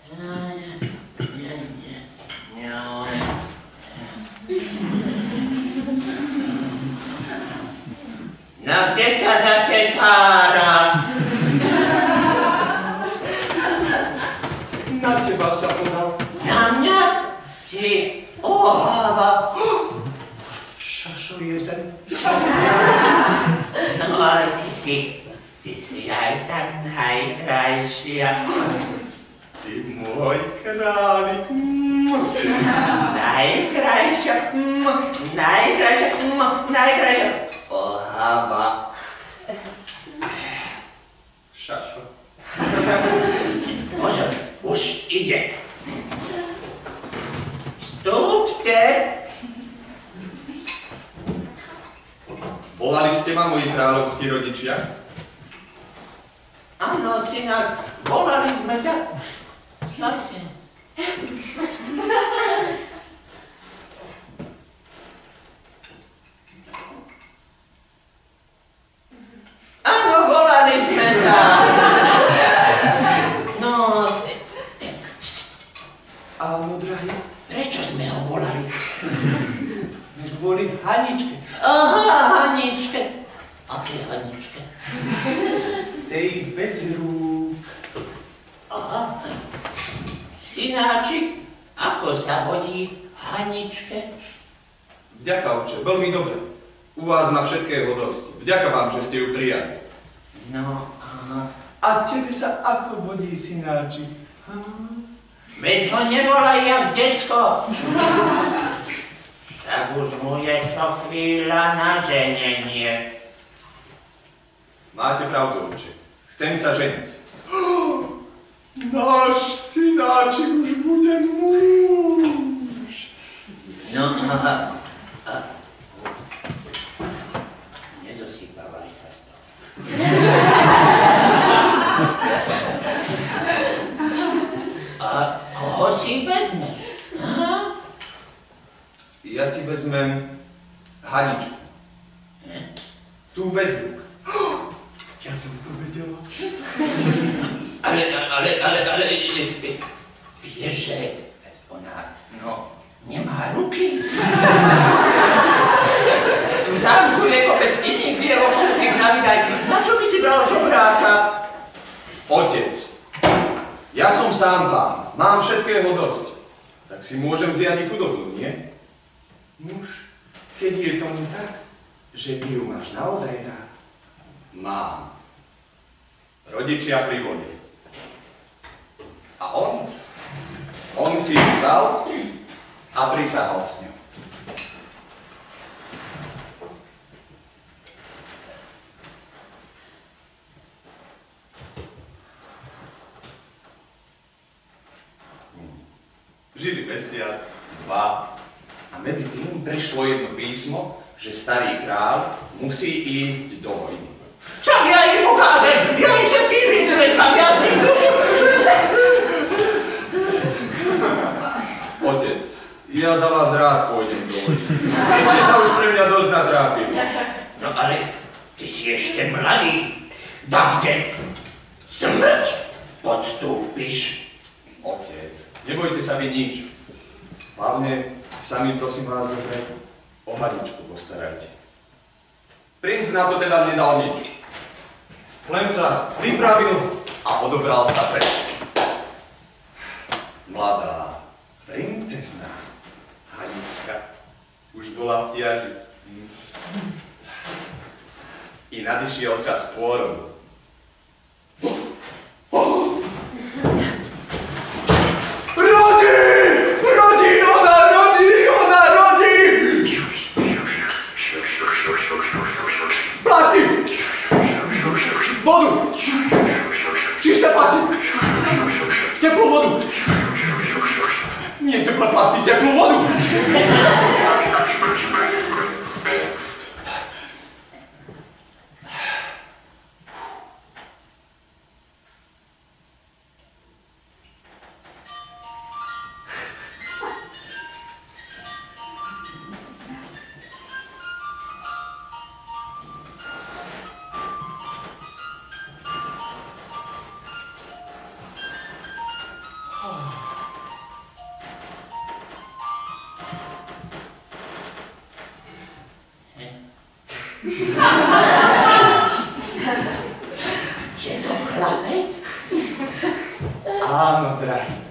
No kde sa zase táram? Na teba sa podal. Na mňa? Ty oháva. Šašo jeden. No ale ty si aj tak najkrajšia. Ty môj králik. Najkrajšia. Oháva. Šašo. Pozor, už ide. Vstúpte. Volali ste ma, moji kráľovskí rodičia? Áno, synák, volali sme ťa. Vlastne. Áno, volali sme ťa. No... Áno, drahý. Prečo sme ho volali? Kvôli Haničke. Aha, Haničke. Aké Haničke? Tej bez rúk. Aha. Synáčik, ako sa vodí Haničke? Vďaka, oče, veľmi dobre. U vás má všetkého dosť. Vďaka vám, že ste ju prijali. No, aha. A tebe sa ako vodí, synáčik? Veď ho nevolaj jak decko. Však už mu je čo chvíľa na ženenie. Máte pravdu, oče. Chcem sa ženiť. Náš synáčik už bude muž. No, aha. Nezosýpavaj sa z toho. A koho si vezmeš? Aha. Ja si vezmem Haničku. Tu bez rúk. Ja som to vedela. Ale, vieš, že ona, nemá ruky. V zámku je kopec iných dievok, všetkých navídaj. Na čo by si bral žobráka? Otec, ja som sám pán, mám všetkého dosť. Tak si môžem vziať i chudobnú, nie? Nuž, keď je tomu tak, že ty ju máš naozaj rád. Mám. Rodičia pri vode. A on si ju vzal a prisahal s ňou. Žili mesiac, dva a medzi tým prišlo jedno písmo, že starý kráľ musí ísť do vojny. Však ja im ukážem! Ja im všetkým vytreskám, ja z nich dušu! Otec, ja za vás rád pôjdem do vojny. Vy ste sa už pre mňa dosť natrápili. No ale ty si ešte mladý. Tak kde smrť podstúpiš? Otec, nebojte sa vy nič. Hlavne sami prosím vás dobre o Haničku postarajte. Princ na to teda nedal nič. Len sa pripravil a odobral sa preč. Mladá princezná Hanička už bola v tiaži. I nadišiel čas pôrodu. Vodu! Čisté platy! Teplú vodu! Nie teplé platy, teplú vodu! Je to chlapec? Áno, drahý.